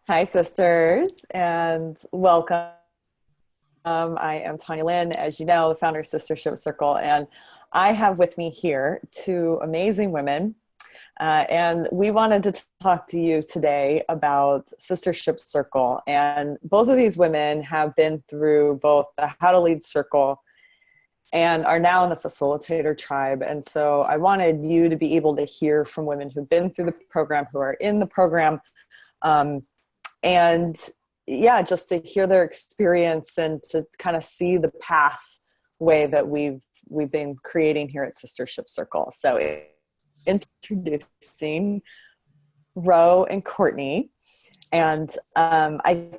Hi, sisters, and welcome. I am Tanya Lynn, as you know, the founder of Sistership Circle, and I have with me here two amazing women. And we wanted to talk to you today about Sistership Circle. And both of these women have been through both the How to Lead Circle and are now in the facilitator tribe. And so I wanted you to be able to hear from women who've been through the program, who are in the program, um, and yeah, just to hear their experience and to kind of see the pathway that we've been creating here at Sistership Circle. So introducing Roe and Courtney. And I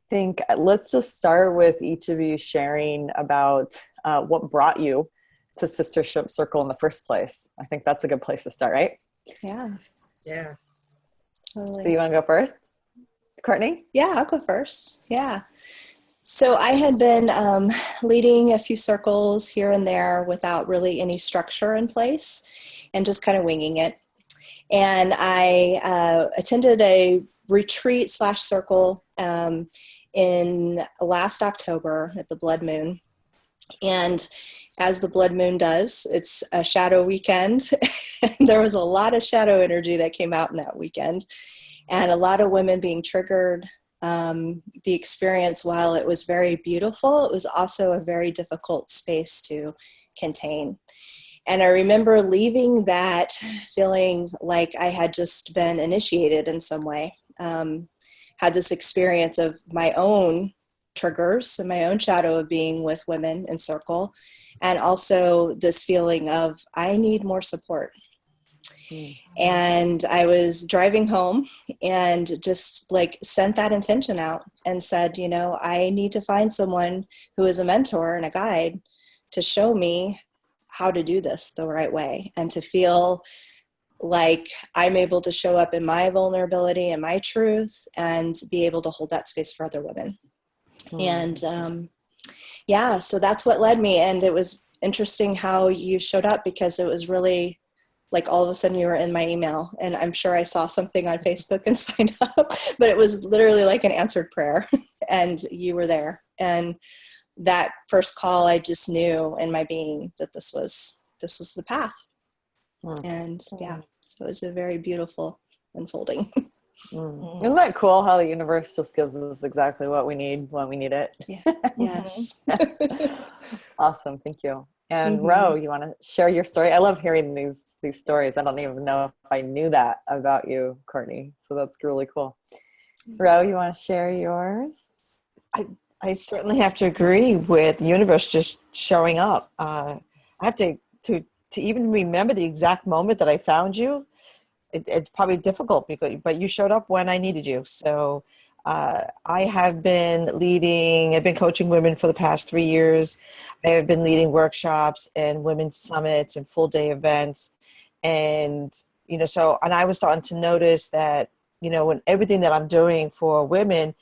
think let's just start with each of you sharing about what brought you to Sistership Circle in the first place. I think that's a good place to start, right? Yeah. Yeah. Totally. So you want to go first? Courtney? Yeah, I'll go first. Yeah. So I had been leading a few circles here and there without really any structure in place and just kind of winging it. And I attended a retreat / circle in last October at the Blood Moon. And as the Blood Moon does, it's a shadow weekend. And there was a lot of shadow energy that came out in that weekend. And a lot of women being triggered. The experience, while it was very beautiful, it was also a very difficult space to contain. And I remember leaving that feeling like I had just been initiated in some way. Had this experience of my own triggers and my own shadow of being with women in circle. And also this feeling of, I need more support. And I was driving home and just like sent that intention out and said, you know, I need to find someone who is a mentor and a guide to show me how to do this the right way and to feel like I'm able to show up in my vulnerability and my truth and be able to hold that space for other women. And yeah, so that's what led me. And it was interesting how you showed up because it was really like all of a sudden you were in my email, and I'm sure I saw something on Facebook and signed up, but it was literally like an answered prayer and you were there. And that first call, I just knew in my being that this was the path. And yeah, so it was a very beautiful unfolding. Isn't that cool how the universe just gives us exactly what we need when we need it? Yeah. Yes. Awesome. Thank you. And Ro, you want to share your story? I love hearing these stories. I don't even know if I knew that about you, Courtney. So that's really cool. Ro, you want to share yours? I certainly have to agree with the universe just showing up. I have to even remember the exact moment that I found you. It's probably difficult but you showed up when I needed you. So I've been coaching women for the past 3 years. I have been leading workshops and women's summits and full day events. And, and I was starting to notice that, when everything that I'm doing for women,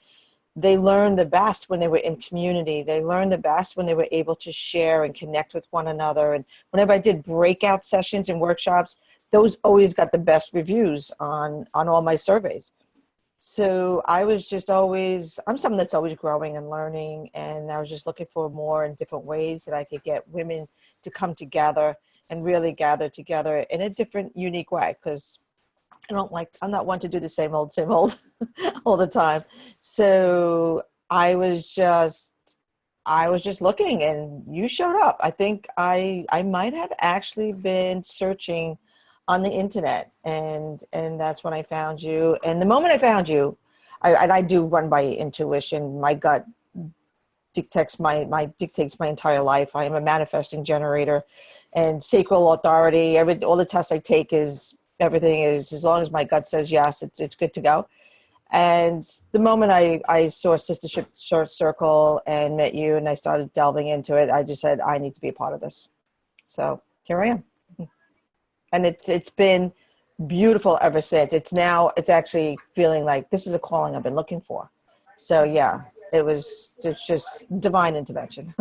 they learn the best when they were in community. They learn the best when they were able to share and connect with one another. And whenever I did breakout sessions and workshops, those always got the best reviews on all my surveys. So I was just I'm someone that's always growing and learning. And I was just looking for more and different ways that I could get women to come together and really gather together in a different, unique way. Because I'm not one to do the same old all the time. So I was just looking and you showed up. I think I might have actually been searching on the internet and that's when I found you. And the moment I found you, I do run by intuition. My gut dictates my entire life. I am a manifesting generator and sacral authority. All the tests I take everything is, as long as my gut says yes, it's good to go. And the moment I saw Sistership Circle and met you and I started delving into it, I just said, I need to be a part of this. So here I am. And it's been beautiful ever since. It's actually feeling like this is a calling I've been looking for. So yeah, it's just divine intervention.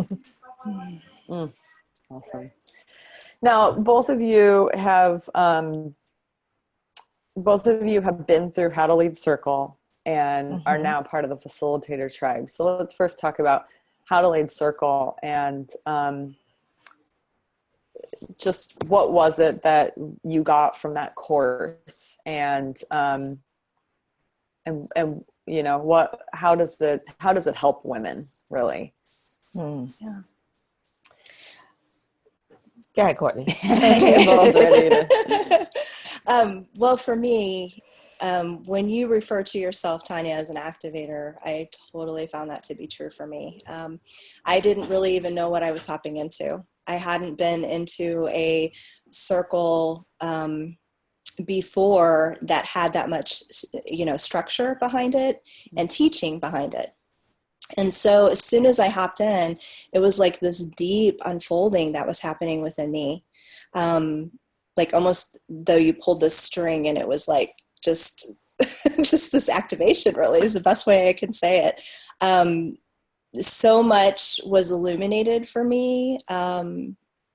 Awesome. Now, both of you have been through How to Lead Circle. and are now part of the facilitator tribe. So let's first talk about how to lead circle, and just what was it that you got from that course, and you know, how does it help women really? Yeah. Go ahead, Courtney. You're both ready to. Well, for me, when you refer to yourself, Tanya, as an activator, I totally found that to be true for me. I didn't really even know what I was hopping into. I hadn't been into a circle before that had that much, structure behind it and teaching behind it. And so as soon as I hopped in, it was like this deep unfolding that was happening within me. Like almost though you pulled this string, and it was like just just this activation, really is the best way I can say it. So much was illuminated for me.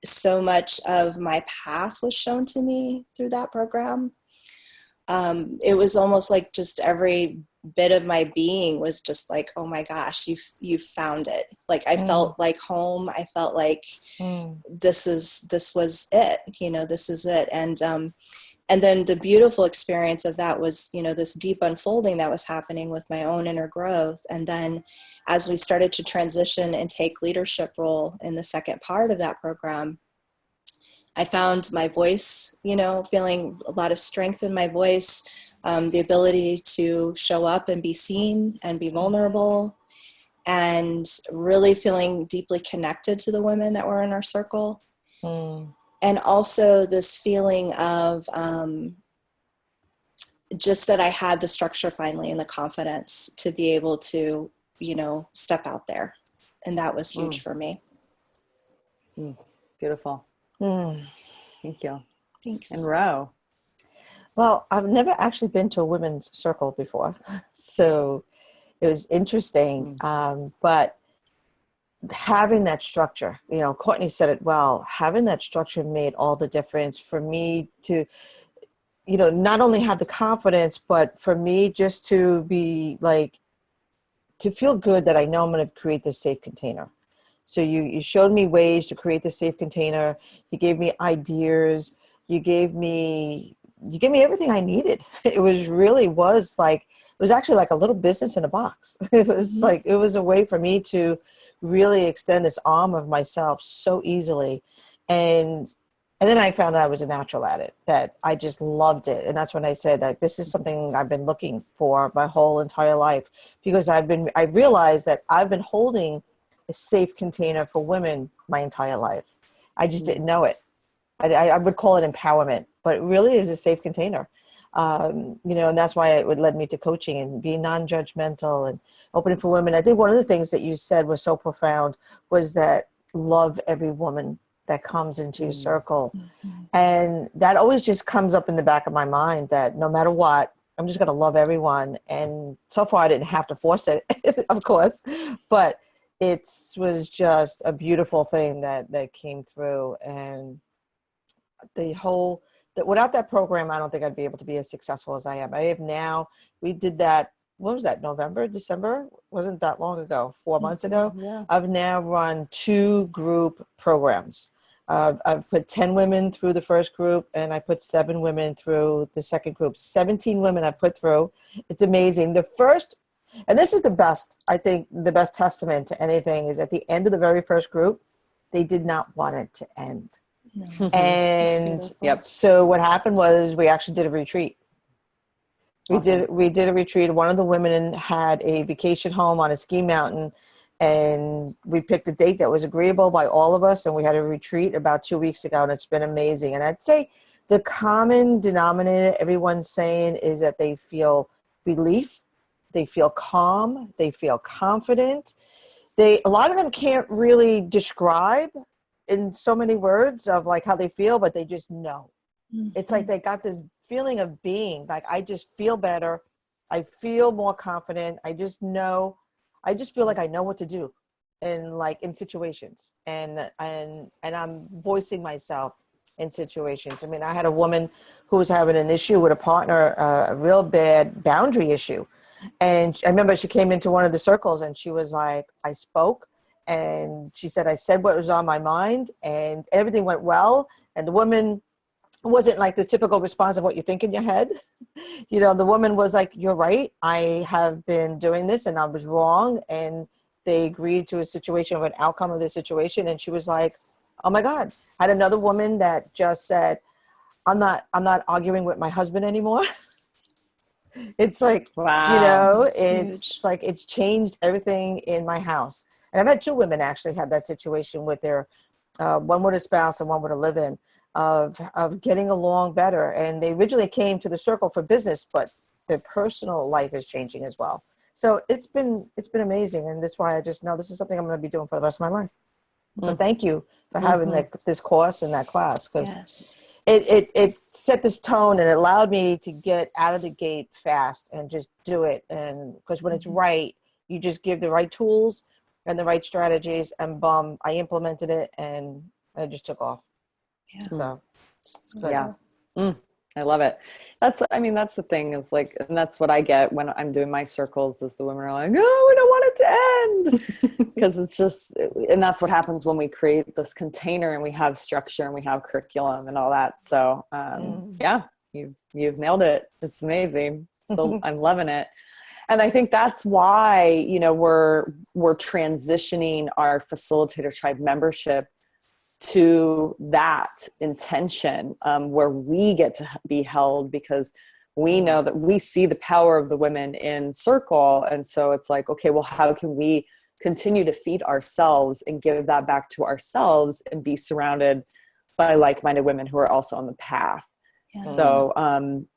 So much of my path was shown to me through that program. It was almost like just every bit of my being was just like, oh my gosh, you found it. Like I felt like home. I felt like this was it, this is it. And then the beautiful experience of that was, this deep unfolding that was happening with my own inner growth. And then as we started to transition and take leadership role in the second part of that program, I found my voice, feeling a lot of strength in my voice, the ability to show up and be seen and be vulnerable, and really feeling deeply connected to the women that were in our circle. And also this feeling of just that I had the structure finally and the confidence to be able to, step out there. And that was huge for me. Beautiful. Thank you. Thanks. And Roe. Well, I've never actually been to a women's circle before, so it was interesting. But having that structure, Courtney said it well, having that structure made all the difference for me to, not only have the confidence, but for me just to be like, to feel good that I know I'm going to create this safe container. So you showed me ways to create the safe container. You gave me ideas. You gave me everything I needed. It was actually like a little business in a box. It was like, it was a way for me to really extend this arm of myself so easily. And then I found out I was a natural at it, that I just loved it. And that's when I said that this is something I've been looking for my whole entire life, because I realized that I've been holding a safe container for women my entire life. I just didn't know it. I would call it empowerment, but it really is a safe container. And that's why it led me to coaching and being non-judgmental and opening for women. I think one of the things that you said was so profound was that love every woman that comes into your circle. And that always just comes up in the back of my mind, that no matter what, I'm just going to love everyone. And so far I didn't have to force it, of course, but it was just a beautiful thing that came through. And without that program, I don't think I'd be able to be as successful as I am. I have now. We did that. What was that? November, December? Wasn't that long ago? 4 months ago. Yeah. I've now run 2 group programs. I've put 10 women through the first group, and I put 7 women through the second group. 17 women I've put through. It's amazing. The first, and this is the best, I think the best testament to anything, is at the end of the very first group, they did not want it to end. No. And so what happened was we actually did a retreat. Awesome. We did a retreat. One of the women had a vacation home on a ski mountain, and we picked a date that was agreeable by all of us, and we had a retreat about 2 weeks ago, and it's been amazing. And I'd say the common denominator everyone's saying is that they feel relief, they feel calm, they feel confident. A lot of them can't really describe in so many words of like how they feel, but they just know. It's like they got this feeling of being like, I just feel better. I feel more confident. I just feel like I know what to do in situations, and I'm voicing myself in situations. I mean, I had a woman who was having an issue with a partner, a real bad boundary issue. And I remember she came into one of the circles and she was like, I spoke, and she said, I said what was on my mind, and everything went well. And the woman wasn't like the typical response of what you think in your head. You know, the woman was like, you're right. I have been doing this and I was wrong. And they agreed to a situation of an outcome of the situation. And she was like, oh my God. I had another woman that just said, I'm not arguing with my husband anymore. It's like, you Wow. know, That's it's huge. like, it's changed everything in my house. And I've had two women actually have that situation with their, one with a spouse and one with a live-in, of getting along better. And they originally came to the circle for business, but their personal life is changing as well. So it's been amazing. And that's why I just know this is something I'm going to be doing for the rest of my life. So thank you for having this course and that class, because Yes. it set this tone and it allowed me to get out of the gate fast and just do it. And because when it's right, you just give the right tools and the right strategies, and boom, I implemented it and I just took off. Yeah. So good. Yeah. I love it. That's the thing is like, and that's what I get when I'm doing my circles is the women are like, oh, we don't want it to end. Because it's just, and that's what happens when we create this container and we have structure and we have curriculum and all that. So yeah, you've nailed it. It's amazing. So I'm loving it. And I think that's why, you know, we're transitioning our facilitator tribe membership to that intention, where we get to be held, because we know that we see the power of the women in circle. And so it's like, okay, well, how can we continue to feed ourselves and give that back to ourselves and be surrounded by like-minded women who are also on the path? Yes. So,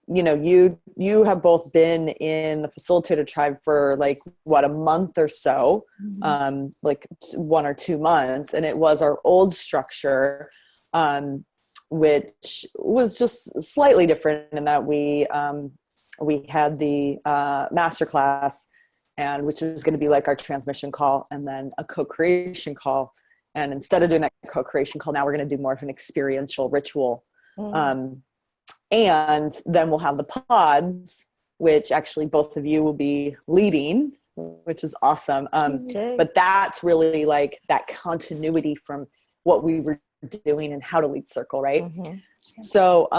you know, you have both been in the facilitator tribe for like what, a month or so, like 1 or 2 months. And it was our old structure, which was just slightly different in that we had the masterclass, and which is going to be like our transmission call, and then a co-creation call. And instead of doing that co-creation call, now we're going to do more of an experiential ritual. And then we'll have the pods, which actually both of you will be leading, which is awesome. But that's really like that continuity from what we were doing and how to lead circle, right? So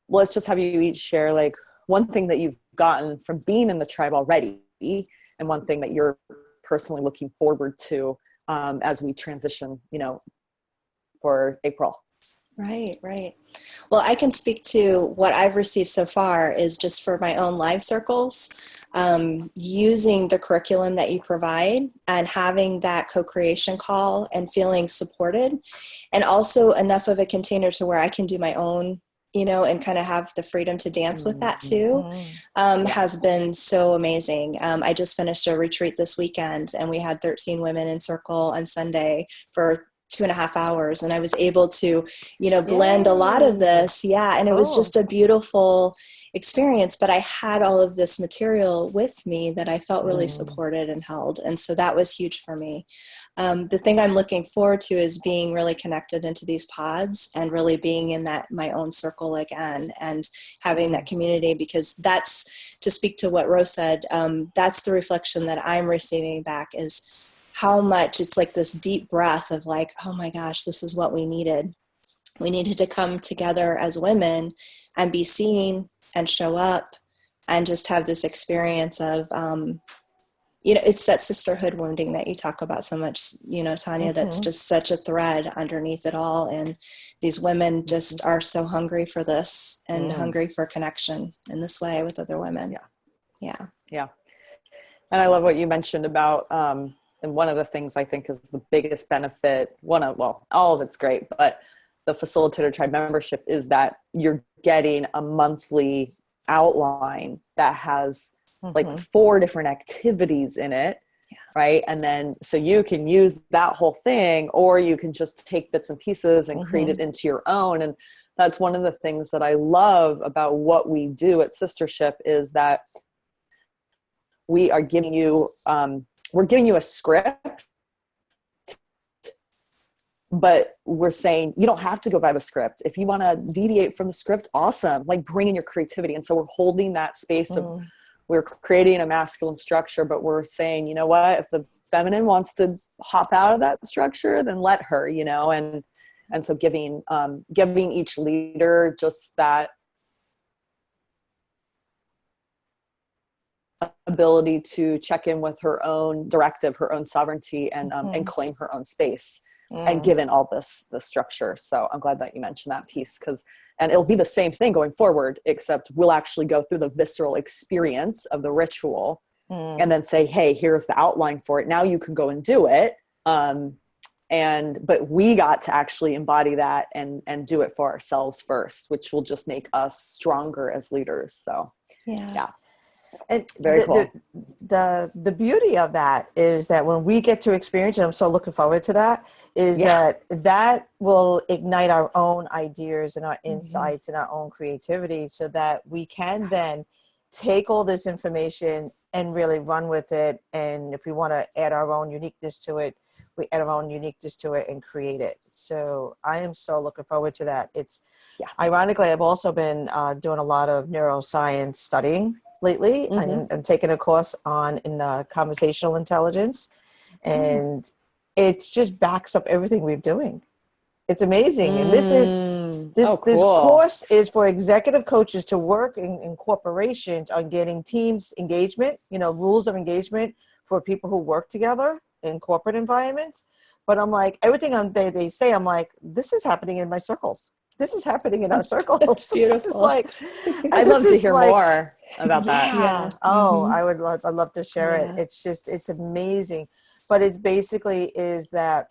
let's just have you each share like one thing that you've gotten from being in the tribe already, and one thing that you're personally looking forward to as we transition, you know, for April. Right. Well, I can speak to what I've received so far is just for my own live circles, using the curriculum that you provide and having that co-creation call and feeling supported, and also enough of a container to where I can do my own, you know, and kind of have the freedom to dance with that too, has been so amazing. I just finished a retreat this weekend and we had 13 women in circle on Sunday for 2.5 hours. And I was able to, you know, blend a lot of this. Yeah. And it was just a beautiful experience, but I had all of this material with me that I felt really supported and held. And so that was huge for me. The thing I'm looking forward to is being really connected into these pods and really being in that, my own circle again, and having that community, because that's, to speak to what Rose said, that's the reflection that I'm receiving back, is how much it's like this deep breath of like, oh my gosh, this is what we needed. We needed to come together as women and be seen and show up and just have this experience of, you know, it's that sisterhood wounding that you talk about so much, you know, Tanya, that's just such a thread underneath it all. And these women just are so hungry for this and hungry for connection in this way with other women. Yeah. And I love what you mentioned about, and one of the things I think is the biggest benefit, all of it's great, but the facilitator tribe membership is that you're getting a monthly outline that has like 4 different activities in it. Right. And then, so you can use that whole thing, or you can just take bits and pieces and create it into your own. And that's one of the things that I love about what we do at Sistership, is that we are giving you, we're giving you a script, but we're saying you don't have to go by the script. If you want to deviate from the script, awesome. Like, bring in your creativity. And so we're holding that space of we're creating a masculine structure, but we're saying, you know what, if the feminine wants to hop out of that structure, then let her, you know, and so giving each leader just that ability to check in with her own directive, her own sovereignty, and claim her own space, and given all the structure. So I'm glad that you mentioned that piece, and it'll be the same thing going forward, except we'll actually go through the visceral experience of the ritual and then say, hey, here's the outline for it. Now you can go and do it. But we got to actually embody that and do it for ourselves first, which will just make us stronger as leaders. So yeah. And very cool. The beauty of that is that when we get to experience, and I'm so looking forward to that, is that will ignite our own ideas and our insights and our own creativity, so that we can then take all this information and really run with it. And if we want to add our own uniqueness to it, we add our own uniqueness to it and create it. So I am so looking forward to that. It's ironically, I've also been doing a lot of neuroscience studying lately. I'm taking a course in conversational intelligence, and it just backs up everything we're doing. It's amazing. And this course is for executive coaches to work in corporations on getting teams engagement, rules of engagement for people who work together in corporate environments. But I'm like, everything they say, I'm like, this is happening in my circles. This is happening in our circles. That's beautiful. I'd love to hear more about that. Yeah. Oh, I'd love to share it. It's amazing. But it basically is that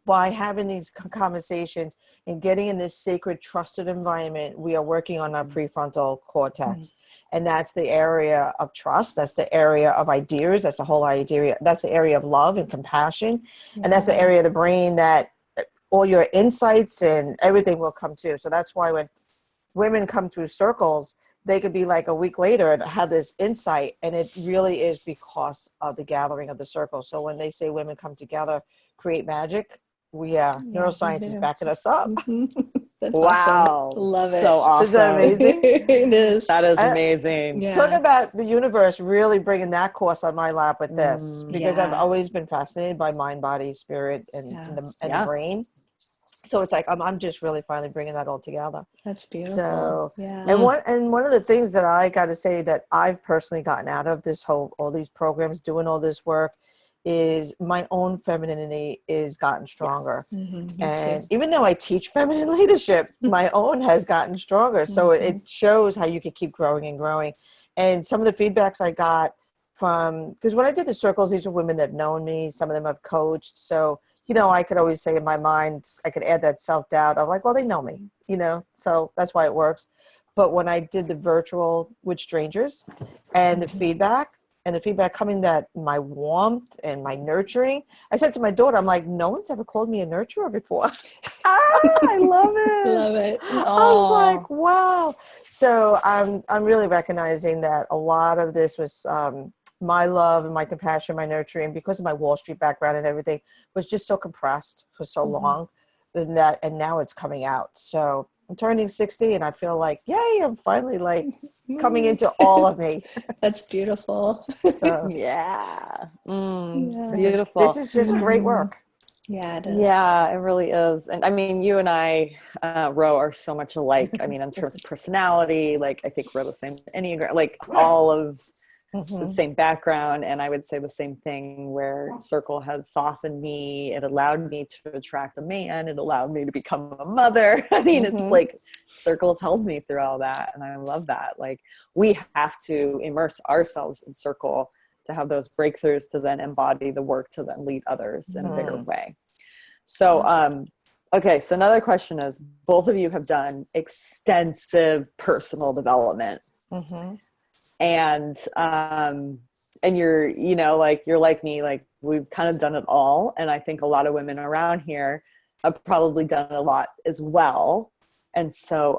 by having these conversations and getting in this sacred, trusted environment, we are working on our prefrontal cortex. And that's the area of trust. That's the area of ideas. That's the whole idea. That's the area of love and compassion. And that's the area of the brain that all your insights and everything will come to. So that's why when women come through circles, they could be like a week later and have this insight. And it really is because of the gathering of the circle. So when they say women come together, create magic, neuroscience is backing us up. That's awesome. Love it. So awesome. Is that amazing? It is. That is amazing. Talk about the universe really bringing that course on my lap with this, because I've always been fascinated by mind, body, spirit, and the brain. So it's like I'm just really finally bringing that all together. That's beautiful. So and one of the things that I got to say that I've personally gotten out of all these programs, doing all this work, is my own femininity is gotten stronger. And even though I teach feminine leadership, my own has gotten stronger. So it shows how you can keep growing and growing. And some of the feedbacks I got because when I did the circles, these are women that have known me. Some of them have coached. So, I could always say in my mind, I could add that self-doubt of like, well, they know me, so that's why it works. But when I did the virtual with strangers and the feedback coming, that my warmth and my nurturing, I said to my daughter, I'm like, no one's ever called me a nurturer before. I love it. Love it. I was like, wow. So I'm really recognizing that a lot of this was my love and my compassion, my nurturing, because of my Wall Street background and everything, was just so compressed for so long and now it's coming out. So I'm turning 60 and I feel like, yay, I'm finally like coming into all of me. That's beautiful. So beautiful. This is just great work. Yeah, it is. Yeah, it really is. And I mean, you and I, Ro, are so much alike. I mean, in terms of personality, like I think we're the same Enneagram, like all of the same background. And I would say the same thing, where Circle has softened me. It allowed me to attract a man. It allowed me to become a mother. I mean, it's like Circle's held me through all that. And I love that. Like, we have to immerse ourselves in Circle to have those breakthroughs, to then embody the work, to then lead others in a bigger way. So, okay. So another question is, both of you have done extensive personal development. And you're, you're like me, like we've kind of done it all. And I think a lot of women around here have probably done a lot as well. And so,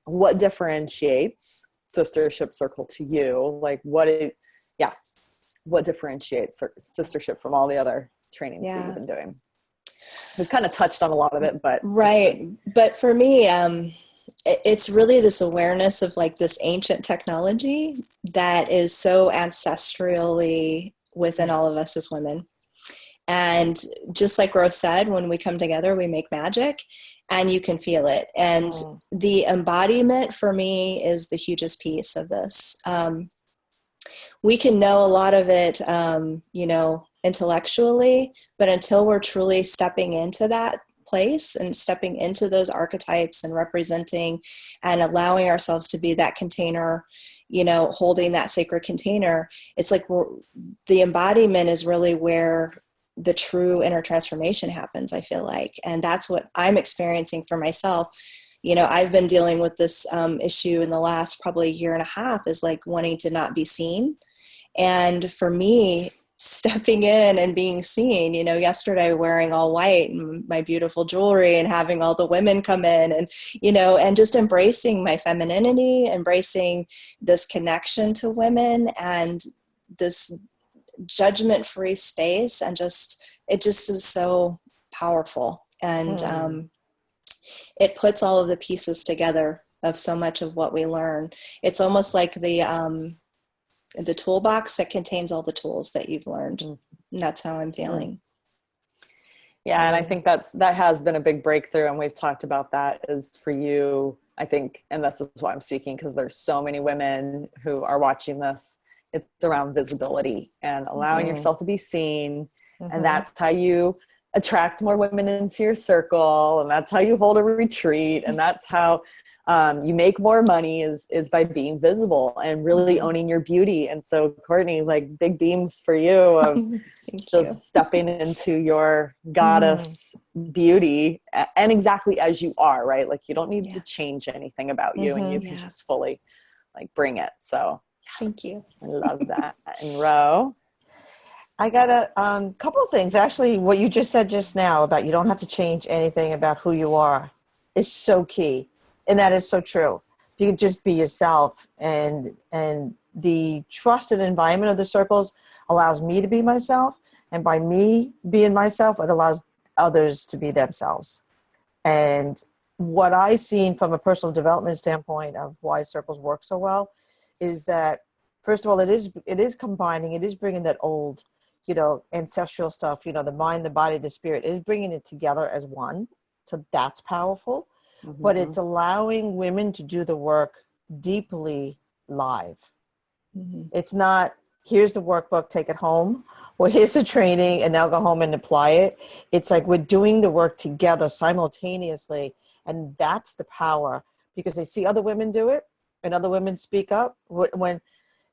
what differentiates Sistership Circle to you? Like what differentiates Sistership from all the other trainings that you've been doing? We've kind of touched on a lot of it, but right. But for me, it's really this awareness of like this ancient technology that is so ancestrally within all of us as women. And just like Rose said, when we come together, we make magic, and you can feel it. And the embodiment for me is the hugest piece of this. We can know a lot of it, intellectually, but until we're truly stepping into that place and stepping into those archetypes and representing and allowing ourselves to be that container, holding that sacred container, it's like the embodiment is really where the true inner transformation happens, I feel like. And that's what I'm experiencing for myself. I've been dealing with this issue in the last probably year and a half, is like wanting to not be seen. And for me, stepping in and being seen, yesterday wearing all white and my beautiful jewelry and having all the women come in and, and just embracing my femininity, embracing this connection to women and this judgment-free space. And it just is so powerful. And it puts all of the pieces together of so much of what we learn. It's almost like the toolbox that contains all the tools that you've learned. And that's how I'm feeling. Yeah. And I think that has been a big breakthrough. And we've talked about that is for you, I think, and this is why I'm speaking, because there's so many women who are watching this. It's around visibility and allowing yourself to be seen. And that's how you attract more women into your circle. And that's how you hold a retreat. And that's how you make more money is by being visible and really owning your beauty. And so Courtney, like big beams for you of just stepping into your goddess beauty and exactly as you are, right? Like you don't need to change anything about you and you can just fully like bring it. So thank you. I love that. And Ro? I got a couple of things. Actually, what you just said just now about you don't have to change anything about who you are is so key. And that is so true. You can just be yourself, and the trusted environment of the circles allows me to be myself. And by me being myself, it allows others to be themselves. And what I've seen from a personal development standpoint of why circles work so well is that, first of all, it is combining, it is bringing that old, ancestral stuff, the mind, the body, the spirit, it is bringing it together as one. So that's powerful. But it's allowing women to do the work deeply live. It's not, here's the workbook, take it home, or here's the training and now go home and apply it. It's like we're doing the work together simultaneously. And that's the power, because they see other women do it and other women speak up. When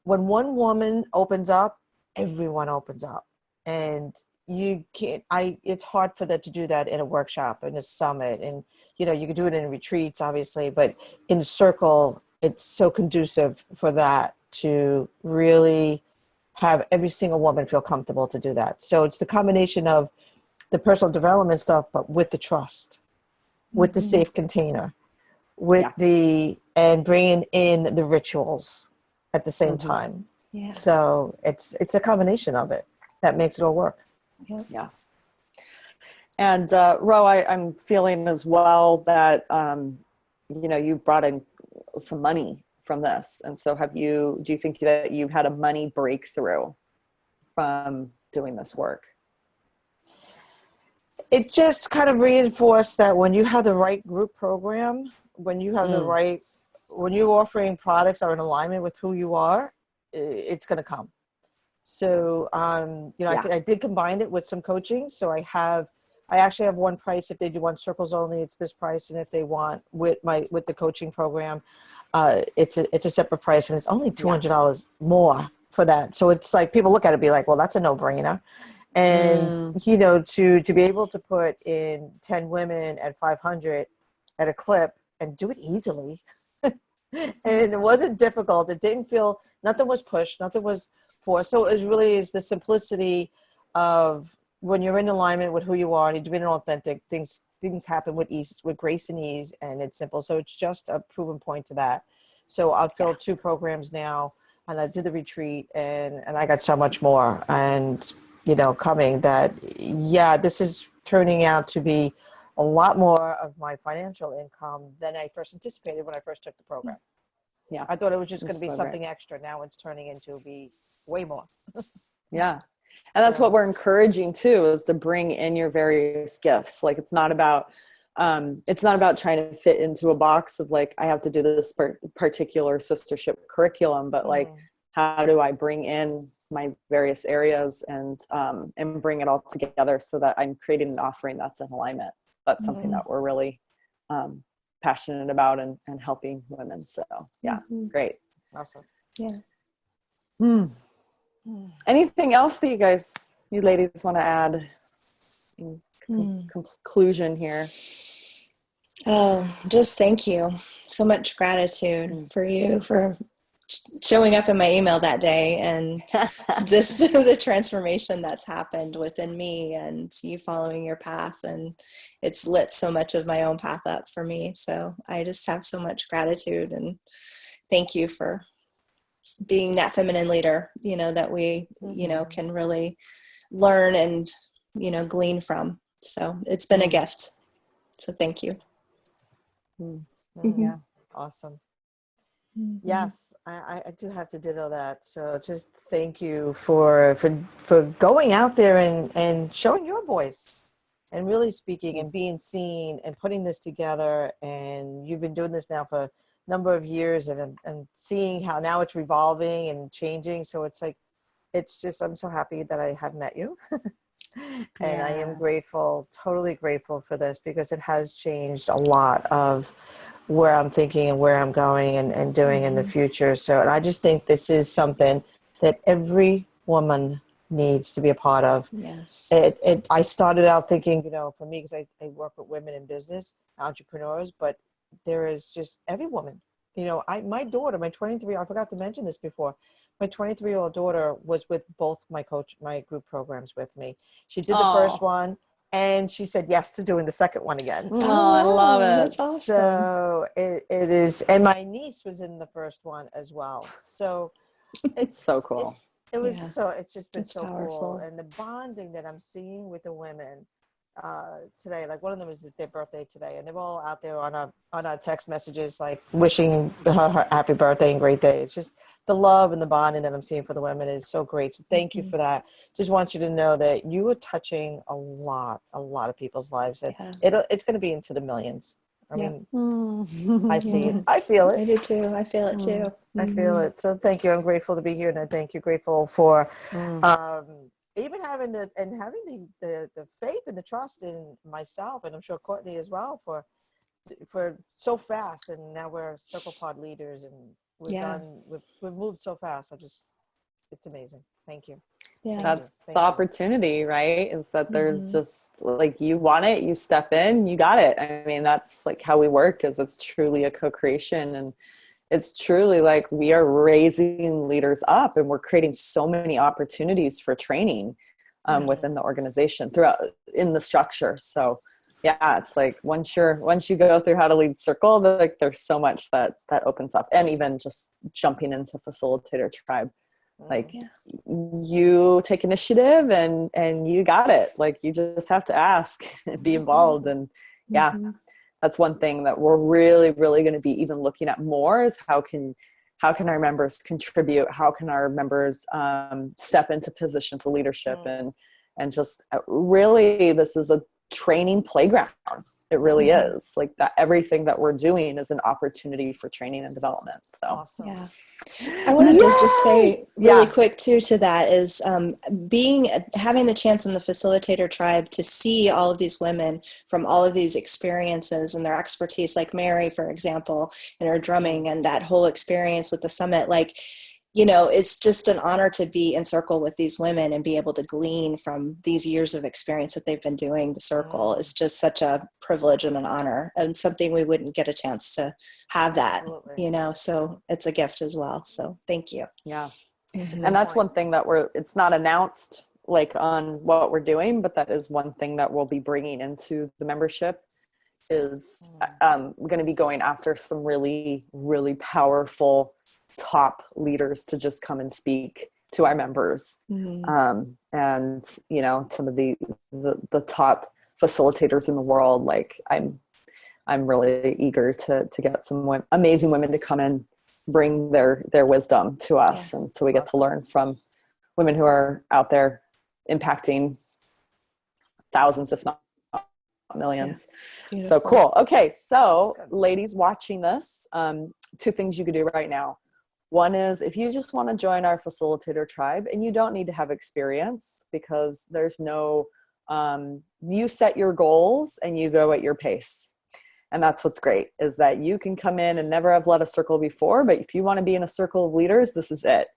one woman opens up, everyone opens up. And you can't, it's hard for them to do that in a workshop, in a summit. And, you can do it in retreats, obviously, but in a circle, it's so conducive for that to really have every single woman feel comfortable to do that. So it's the combination of the personal development stuff, but with the trust, with the safe container, with and bringing in the rituals at the same time. Yeah. So it's a combination of it that makes it all work. Yeah. And Ro, I'm feeling as well that, you brought in some money from this. And so do you think that you've had a money breakthrough from doing this work? It just kind of reinforced that when you have the right group program, when you have when you're offering products that are in alignment with who you are, it's going to come. So, I did combine it with some coaching. So I actually have one price. If they do want circles only, it's this price. And if they want with the coaching program, it's a separate price, and it's only $200 more for that. So it's like, people look at it and be like, well, that's a no-brainer. And, to be able to put in 10 women at 500 at a clip and do it easily. And it wasn't difficult. It didn't feel, nothing was pushed, nothing was forced. So it really is the simplicity of when you're in alignment with who you are and you're being authentic, things happen with ease, with grace and ease, and it's simple. So it's just a proven point to that. So I've filled 2 programs now, and I did the retreat, and I got so much more. And, coming that, this is turning out to be a lot more of my financial income than I first anticipated when I first took the program. Yeah. I thought it was just going to be so something extra. Now it's turning into be way more. Yeah. And that's what we're encouraging too, is to bring in your various gifts. Like, it's not about trying to fit into a box of like, I have to do this particular sistership curriculum, but like, how do I bring in my various areas and bring it all together so that I'm creating an offering that's in alignment. That's something that we're really passionate about and helping women. So yeah, great. Awesome. Yeah. Anything else that you ladies want to add in conclusion here? Oh, just thank you. So much gratitude for you for showing up in my email that day, and just the transformation that's happened within me and you following your path. And it's lit so much of my own path up for me. So I just have so much gratitude and thank you for being that feminine leader, that we, can really learn and, glean from. So it's been a gift. So thank you. Yeah. Awesome. Yes, I do have to ditto that. So just thank you for going out there and showing your voice and really speaking and being seen and putting this together. And you've been doing this now for a number of years and seeing how now it's revolving and changing. So it's like, I'm so happy that I have met you. And I am grateful, totally grateful for this, because it has changed a lot of where I'm thinking and where I'm going and doing in the future. So, and I just think this is something that every woman needs to be a part of. Yes. I started out thinking, for me, because I work with women in business, entrepreneurs, but there is just every woman, my daughter, my 23, I forgot to mention this before. My 23-year-old daughter was with both my group programs with me. She did the first one, and she said yes to doing the second one again. Oh, I love it. That's awesome. So it is, and my niece was in the first one as well. So it's so cool. It was it's just been so powerful. cool. And the bonding that I'm seeing with the women today, like one of them is their birthday today, and they're all out there on our text messages, like wishing her happy birthday and great day. It's just the love and the bonding that I'm seeing for the women is so great. So thank you for that. Just want you to know that you are touching a lot of people's lives. And it's going to be into the millions. I mean, I see it. I feel it. I do too. I feel it too. I feel it. So thank you. I'm grateful to be here, and I thank you. Grateful for even having the faith and the trust in myself, and I'm sure Courtney as well, for so fast. And now we're Circle Pod leaders, and we've moved so fast. It's amazing. Thank you. Yeah. That's the opportunity, right? Is that there's just like, you want it, you step in, you got it. I mean, that's like how we work, is it's truly a co-creation, and it's truly like we are raising leaders up, and we're creating so many opportunities for training within the organization throughout in the structure. So yeah, it's like once you go through how to lead Circle, like there's so much that opens up. And even just jumping into facilitator tribe, like you take initiative and you got it. Like you just have to ask and be involved. And that's one thing that we're really, really going to be even looking at more, is how can our members contribute? How can our members step into positions of leadership? And just really, this is a training playground. It really is. Like that, everything that we're doing is an opportunity for training and development. So awesome. Yeah. I want to just say really quick too to that is having the chance in the facilitator tribe to see all of these women from all of these experiences and their expertise, like Mary, for example, and her drumming and that whole experience with the summit. Like, it's just an honor to be in Circle with these women and be able to glean from these years of experience that they've been doing the Circle. Is just such a privilege and an honor, and something we wouldn't get a chance to have that, so it's a gift as well. So thank you. Yeah. And that's one thing that it's not announced like on what we're doing, but that is one thing that we'll be bringing into the membership, is we're going to be going after some really, really powerful top leaders to just come and speak to our members. And some of the top facilitators in the world. Like I'm really eager to get some amazing women to come and bring their wisdom to us. And so we get to learn from women who are out there impacting thousands, if not millions. So cool. Okay. So ladies watching this, two things you could do right now. One is if you just want to join our facilitator tribe, and you don't need to have experience, because there's no, you set your goals and you go at your pace. And that's what's great, is that you can come in and never have led a circle before, but if you want to be in a circle of leaders, this is it.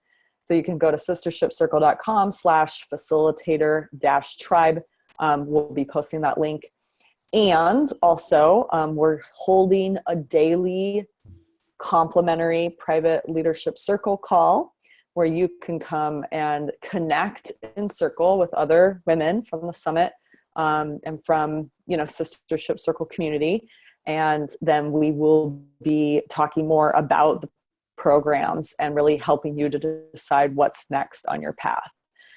So you can go to sistershipcircle.com/facilitator-tribe. We'll be posting that link. And also, we're holding a daily complimentary private leadership circle call where you can come and connect in circle with other women from the summit, and from, Sistership Circle community. And then we will be talking more about the programs and really helping you to decide what's next on your path.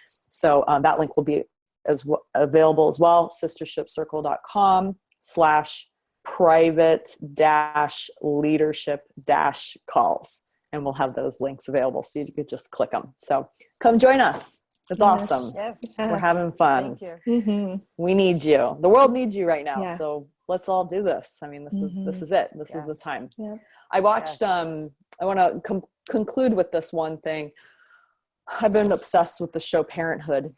So that link will be available as well, sistershipcircle.com/private-leadership-calls. And we'll have those links available, so you could just click them. So come join us. It's awesome. Yes. We're having fun. Thank you. We need you. The world needs you right now. Yeah. So let's all do this. I mean, this is it. This is the time. Yeah. I watched, I want to conclude with this one thing. I've been obsessed with the show Parenthood.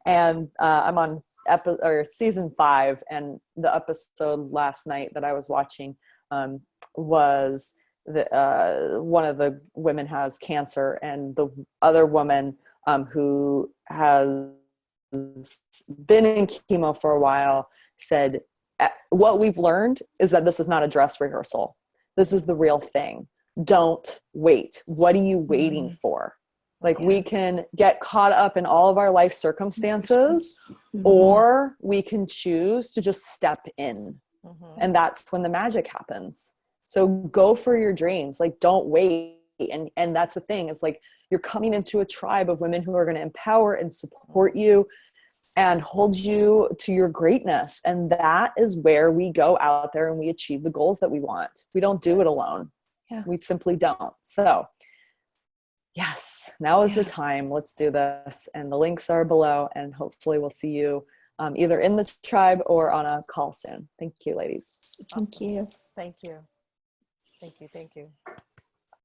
And I'm on season 5, and the episode last night that I was watching was one of the women has cancer, and the other woman who has been in chemo for a while said, what we've learned is that this is not a dress rehearsal. This is the real thing. Don't wait. What are you waiting for? Like, we can get caught up in all of our life circumstances, or we can choose to just step in. And that's when the magic happens. So go for your dreams. Like, don't wait. And that's the thing. It's like, you're coming into a tribe of women who are going to empower and support you and hold you to your greatness. And that is where we go out there and we achieve the goals that we want. We don't do it alone. We simply don't. So yes, now is the time. Let's do this. And the links are below, and hopefully we'll see you either in the tribe or on a call soon. Thank you, ladies. Thank you. Thank you. Thank you. Thank you.